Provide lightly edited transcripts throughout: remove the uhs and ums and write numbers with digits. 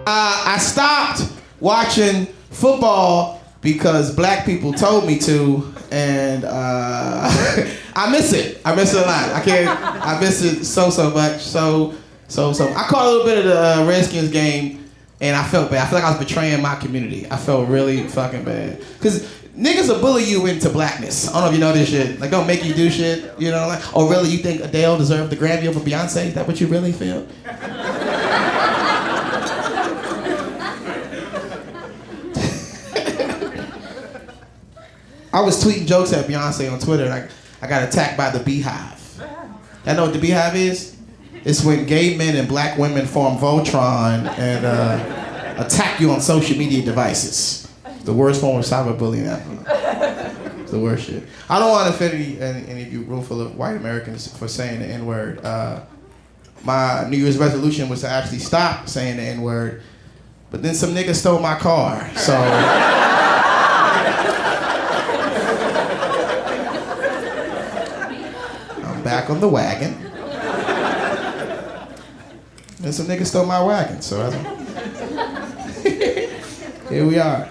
I stopped watching football because black people told me to, and I miss it. I miss it a lot. I miss it so much. So. I caught a little bit of the Redskins game, and I felt bad. I feel like I was betraying my community. I felt really fucking bad. Because niggas will bully you into blackness. I don't know if you know this shit. Like, don't make you do shit, you know? Like, oh, really? You think Adele deserved the Grammy over Beyonce? Is that what you really feel? I was tweeting jokes at Beyonce on Twitter, and I got attacked by the Beehive. Y'all know what the Beehive is? It's when gay men and black women form Voltron and attack you on social media devices. It's the worst form of cyberbullying ever. It's the worst shit. I don't want to offend any of you room full of white Americans for saying the N-word. My New Year's resolution was to actually stop saying the N-word, but then some nigga stole my car, so... I'm back on the wagon. And some niggas stole my wagon, so here we are.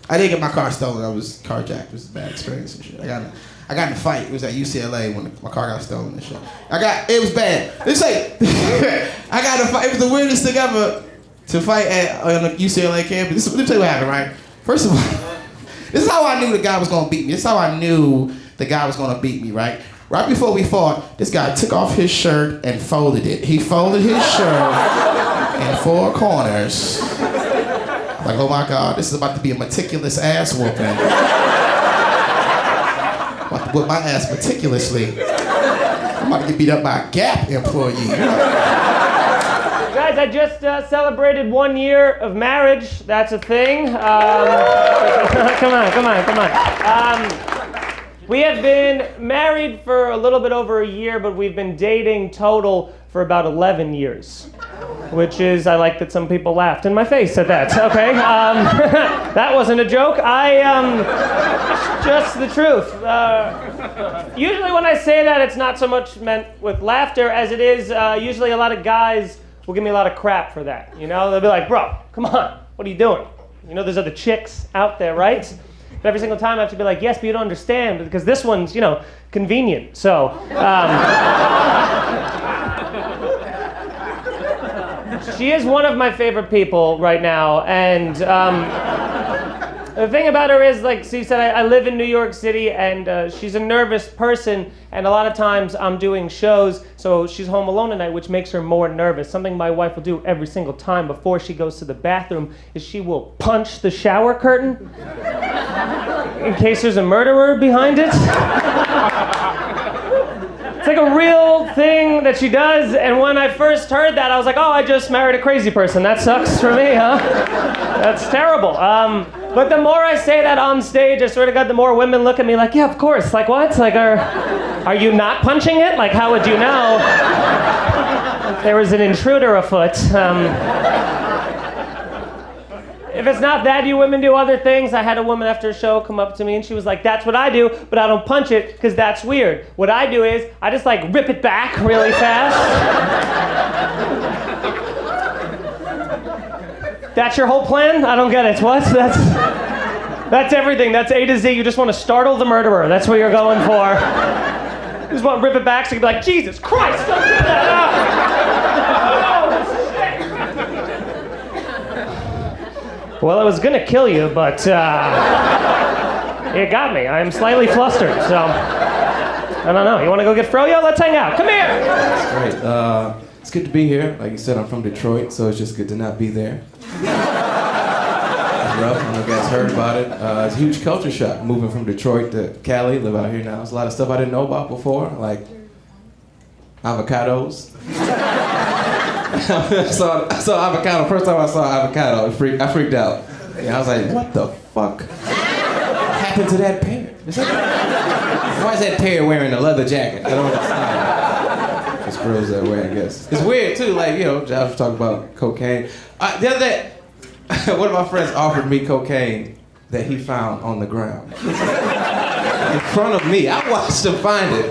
I didn't get my car stolen. I was carjacked. It was a bad experience and shit. I got in a fight. It was at UCLA when my car got stolen and shit. It was bad. It's like, I got in a fight. It was the weirdest thing ever to fight on the UCLA campus. Let me tell you what happened, right? First of all, this is how I knew the guy was gonna beat me. This is how I knew the guy was gonna beat me, right? Right before we fought, this guy took off his shirt and folded it. He folded his shirt in 4 corners. I'm like, oh my God, this is about to be a meticulous ass whooping. I'm about to whip my ass meticulously. I'm about to get beat up by a Gap employee. Guys, I just celebrated 1 year of marriage. That's a thing. Come on. We have been married for a little bit over a year, but we've been dating total for about 11 years. Which is, I like that some people laughed in my face at that. Okay, that wasn't a joke. Just the truth. Usually when I say that, it's not so much meant with laughter as it is, usually a lot of guys will give me a lot of crap for that. You know, they'll be like, bro, come on, what are you doing? You know, there's other chicks out there, right? But every single time I have to be like, yes, but you don't understand, because this one's, you know, convenient. So, she is one of my favorite people right now, and the thing about her is, like she said, I live in New York City, and she's a nervous person, and a lot of times I'm doing shows, so she's home alone at night, which makes her more nervous. Something my wife will do every single time before she goes to the bathroom is she will punch the shower curtain in case there's a murderer behind it. It's like a real thing that she does, and when I first heard that, I was like, oh, I just married a crazy person. That sucks for me, huh? That's terrible. But the more I say that on stage, I swear to God, the more women look at me like, yeah, of course. Like, what? Like, are you not punching it? Like, how would you know if there was an intruder afoot? If it's not that, you women do other things. I had a woman after a show come up to me and she was like, that's what I do, but I don't punch it because that's weird. What I do is I just like rip it back really fast. That's your whole plan? I don't get it. What? That's everything. That's A to Z. You just want to startle the murderer. That's what you're going for. You just want to rip it back so you can be like, Jesus Christ, don't do that. Well, I was gonna kill you, but it got me. I'm slightly flustered, so I don't know. You want to go get froyo? Let's hang out. Come here. That's great. It's good to be here. Like you said, I'm from Detroit, so it's just good to not be there. It's rough. I don't know if you guys heard about it. It's a huge culture shock moving from Detroit to Cali. Live out here now. There's a lot of stuff I didn't know about before, like avocados. I saw avocado. First time I saw avocado, I freaked out. I was like, what the fuck happened to that pear? Why is that pear wearing a leather jacket? I don't understand. It's girls that way, I guess. It's weird too, like, you know, Josh was talking about cocaine. The other day, one of my friends offered me cocaine that he found on the ground. In front of me. I watched him find it.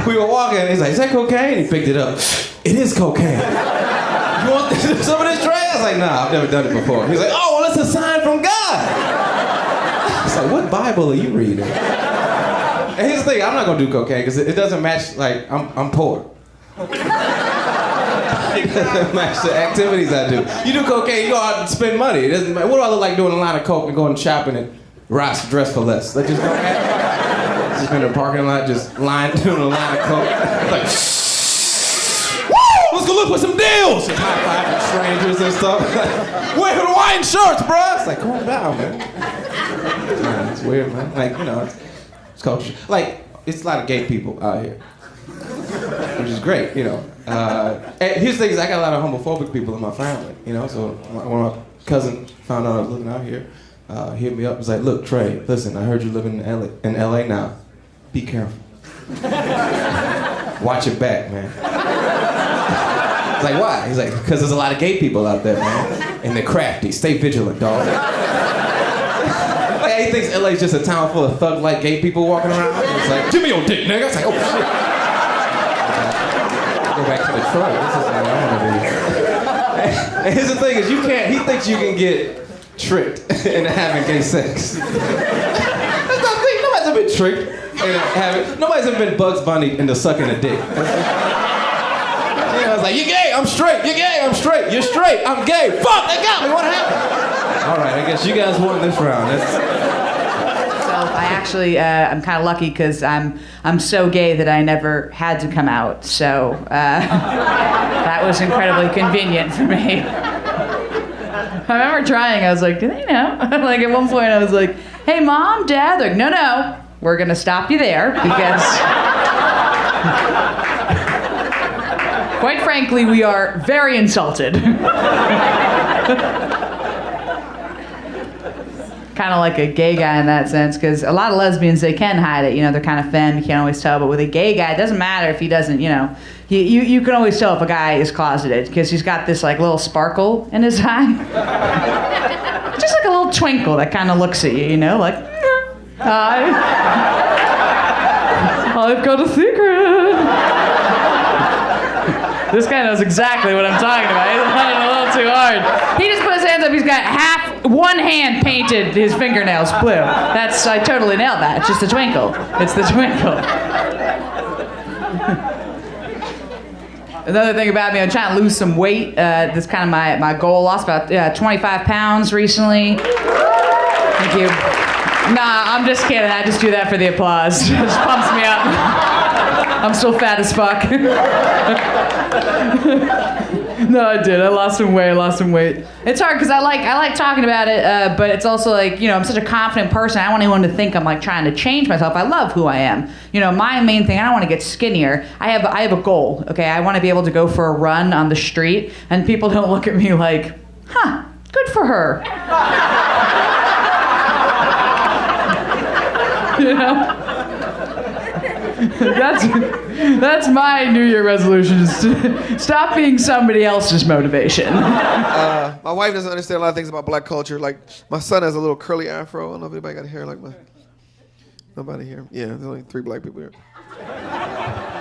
we were walking, and he's like, is that cocaine? He picked it up. It is cocaine. You want some of this tray? I was like, nah, I've never done it before. He's like, oh, well, it's a sign from God. I was like, what Bible are you reading? And here's the thing, I'm not gonna do cocaine because it doesn't match, like, I'm poor. It doesn't match the activities I do. You do cocaine, you go out and spend money. It doesn't matter. What do I look like doing a line of coke and going shopping at Ross dressed for less? That just don't happen. Just been in the parking lot, just doing a line of coke. Like, woo! Let's go look for some deals! Just high-fiving strangers and stuff. Wear Hawaiian shirts, bro! It's like, calm down, man. Man, it's weird, man. Like, you know, it's culture. Like, it's a lot of gay people out here. Which is great, you know. And here's the thing, is I got a lot of homophobic people in my family, you know. So when my cousin found out I was living out here, hit me up, was like, look, Trey, listen, I heard you living in LA now. Be careful. Watch it back, man. It's like, why? He's like, because there's a lot of gay people out there, man. And they're crafty. Stay vigilant, dog. Like, he thinks LA's just a town full of thug-like gay people walking around. It's like, give me your dick, nigga. It's like, oh, shit. Go back to Detroit. This is what I want to be. And here's the thing is, he thinks you can get tricked into having gay sex. That's not the thing. Nobody's ever been tricked into having, nobody's ever been Bugs Bunny into sucking a dick. You know, it's like, you're gay, I'm straight. You're gay, I'm straight. You're straight, I'm gay. Fuck, they got me, what happened? All right, I guess you guys won this round. I actually, I'm kind of lucky because I'm so gay that I never had to come out. So that was incredibly convenient for me. I remember trying. I was like, do they know? Like at one point I was like, hey, Mom, Dad. They're like, no, we're going to stop you there because, quite frankly, we are very insulted. Kind of like a gay guy in that sense, because a lot of lesbians, they can hide it, you know, they're kind of femme, you can't always tell, but with a gay guy, it doesn't matter if he doesn't, you know, you can always tell if a guy is closeted, because he's got this like little sparkle in his eye. Just like a little twinkle that kind of looks at you, you know, like, I've got a secret. This guy knows exactly what I'm talking about. He's playing a little too hard. He just put his hands up. He's got one hand painted his fingernails blue. I totally nailed that. It's just a twinkle. It's the twinkle. Another thing about me, I'm trying to lose some weight. That's kind of my goal. Lost about 25 pounds recently. Thank you. Nah, I'm just kidding. I just do that for the applause. It just pumps me up. I'm still fat as fuck. No, I did. I lost some weight. It's hard because I like talking about it, but it's also like, you know, I'm such a confident person. I don't want anyone to think I'm like trying to change myself. I love who I am. You know, my main thing, I don't want to get skinnier. I have a goal, okay? I want to be able to go for a run on the street and people don't look at me like, huh, good for her. You know? That's my New Year resolution, is to stop being somebody else's motivation. My wife doesn't understand a lot of things about black culture. Like, my son has a little curly afro. I don't know if anybody got hair like mine. Nobody here. Yeah, there's only 3 black people here.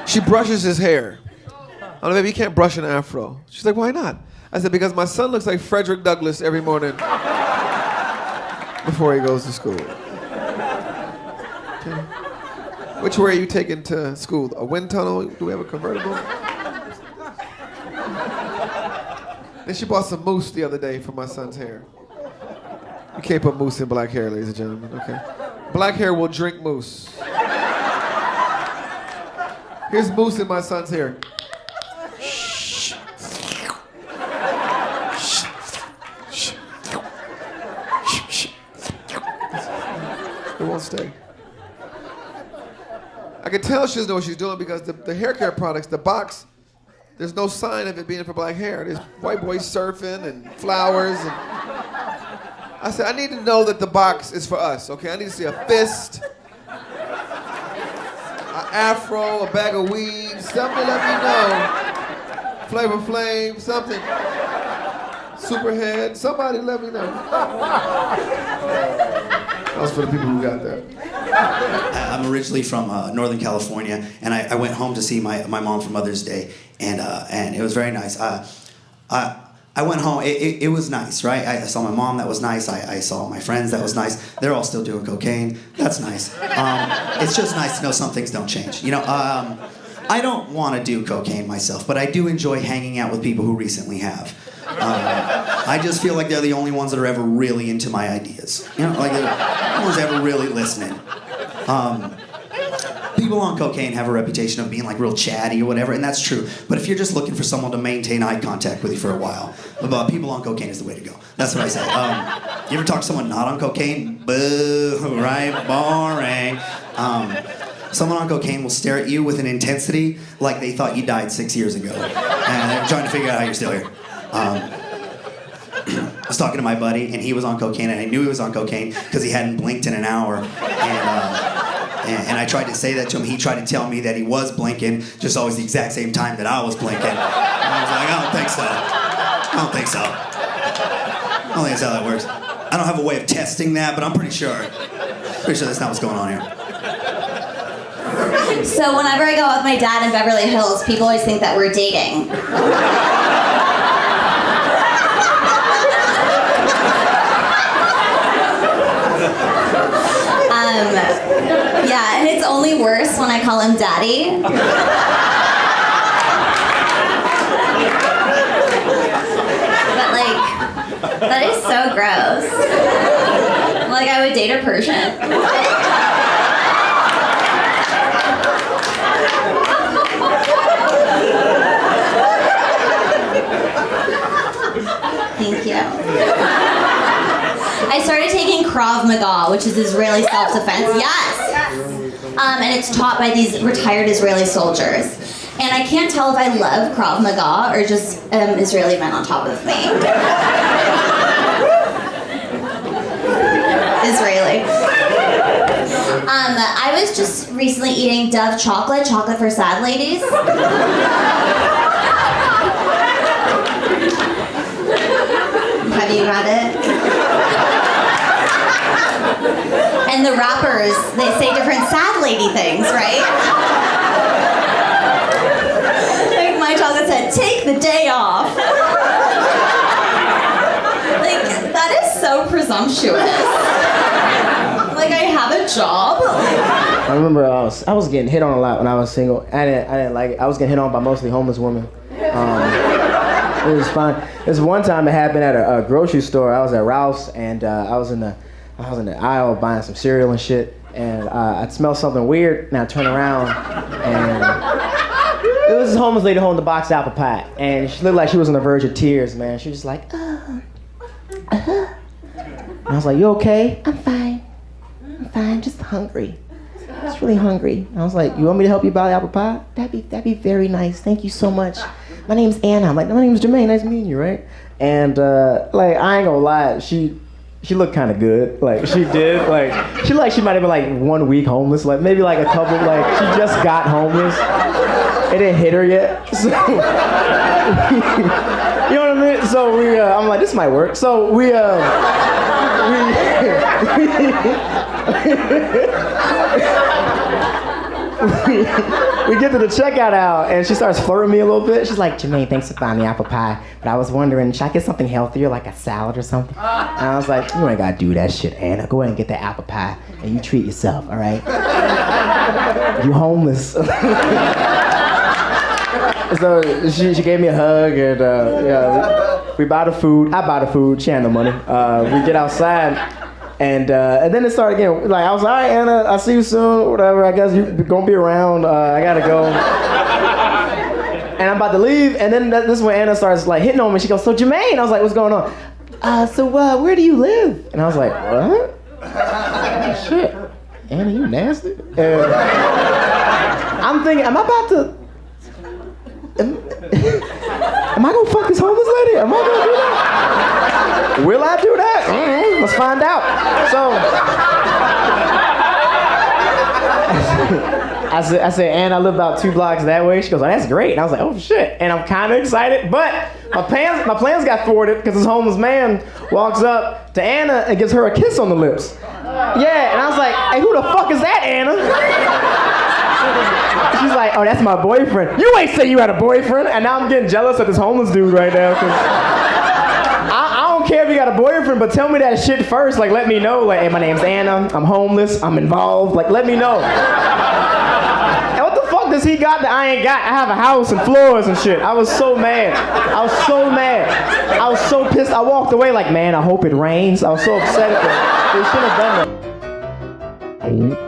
She brushes his hair. I don't know, maybe you can't brush an afro. She's like, why not? I said, because my son looks like Frederick Douglass every morning before he goes to school. Okay. Which way are you taking to school? A wind tunnel? Do we have a convertible? Then she bought some mousse the other day for my son's hair. You can't put mousse in black hair, ladies and gentlemen, okay? Black hair will drink mousse. Here's mousse in my son's hair. Shh. Shh. Shh. Shh. It won't stay. I can tell she doesn't know what she's doing because the hair care products, the box, there's no sign of it being for black hair. There's white boys surfing and flowers. And I said, I need to know that the box is for us, okay? I need to see a fist, an afro, a bag of weed, something to let me know. Flavor Flav, something. Superhead, somebody let me know. That was for the people who got that. I'm originally from Northern California, and I went home to see my mom for Mother's Day, and it was very nice. I went home. It was nice, right? I saw my mom. That was nice. I saw my friends. That was nice. They're all still doing cocaine. That's nice. It's just nice to know some things don't change. You know, I don't want to do cocaine myself, but I do enjoy hanging out with people who recently have. I just feel like they're the only ones that are ever really into my ideas. You know, like they're the ones ever really listening. People on cocaine have a reputation of being like real chatty or whatever, and that's true. But if you're just looking for someone to maintain eye contact with you for a while, people on cocaine is the way to go. That's what I say. You ever talk to someone not on cocaine? Boo, right? Boring. Someone on cocaine will stare at you with an intensity like they thought you died 6 years ago, and they're trying to figure out how you're still here. I was talking to my buddy, and he was on cocaine, and I knew he was on cocaine because he hadn't blinked in an hour. And I tried to say that to him. He tried to tell me that he was blinking, just always the exact same time that I was blinking. And I was like, I don't think so. I don't think that's how that works. I don't have a way of testing that, but I'm pretty sure. Pretty sure that's not what's going on here. So whenever I go out with my dad in Beverly Hills, people always think that we're dating. Yeah, and it's only worse when I call him daddy. But like, that is so gross. Like I would date a Persian. Thank you. I started taking Krav Maga, which is Israeli self-defense. Yes! And it's taught by these retired Israeli soldiers. And I can't tell if I love Krav Maga or just Israeli men on top of me. Israeli. I was just recently eating Dove chocolate for sad ladies. Have you had it? And the rappers, they say different sad lady things, right? Like my chocolate said, take the day off. Like, that is so presumptuous. Like, I have a job. I remember I was getting hit on a lot when I was single. I didn't like it. I was getting hit on by mostly homeless women. It was fun. This one time it happened at a grocery store. I was at Ralph's and I was in the aisle buying some cereal and shit, and I smelled something weird, and I turned around, and it was this homeless lady holding the box of apple pie, and she looked like she was on the verge of tears, man. She was just like, And I was like, you okay? I'm fine, just hungry. Just really hungry. And I was like, you want me to help you buy the apple pie? That'd be very nice, thank you so much. My name's Anna. I'm like, my name's Jermaine, nice meeting you, right? And like, I ain't gonna lie, she looked kind of good. Like, she did. Like, she might have been like 1 week homeless. Like, maybe like a couple, like, she just got homeless. It didn't hit her yet. So, you know what I mean? So I'm like, this might work. So we get to the checkout aisle, and she starts flirting me a little bit. She's like, Jermaine, thanks for buying the apple pie, but I was wondering, should I get something healthier, like a salad or something? And I was like, you ain't gotta do that shit, Anna. Go ahead and get that apple pie, and you treat yourself, all right? You homeless. So she gave me a hug, and we buy the food. I buy the food. She had no money. We get outside. And then it started again. Like, I was like, all right, Anna, I'll see you soon, whatever. I guess you're gonna be around. I gotta go. And I'm about to leave, and then this is when Anna starts like hitting on me. She goes, so Jermaine, I was like, what's going on? So where do you live? And I was like, what? Shit, Anna, you nasty. And I'm thinking, am I about to? Am I gonna fuck this homeless lady? Am I gonna do that? Will I do that? Let's find out. So I said, Anna, I live about 2 blocks that way. She goes, oh, that's great. And I was like, oh shit. And I'm kind of excited, but my plans got thwarted because this homeless man walks up to Anna and gives her a kiss on the lips. Yeah, and I was like, hey, who the fuck is that, Anna? She's like, oh, that's my boyfriend. You ain't say you had a boyfriend. And now I'm getting jealous of this homeless dude right now. Cause I don't care if you got a boyfriend, but tell me that shit first. Like, let me know. Like, hey, my name's Anna. I'm homeless. I'm involved. Like, let me know. And what the fuck does he got that I ain't got? I have a house and floors and shit. I was so mad. I was so mad. I was so pissed. I walked away like, man, I hope it rains. I was so upset at that. They shouldn't have done that.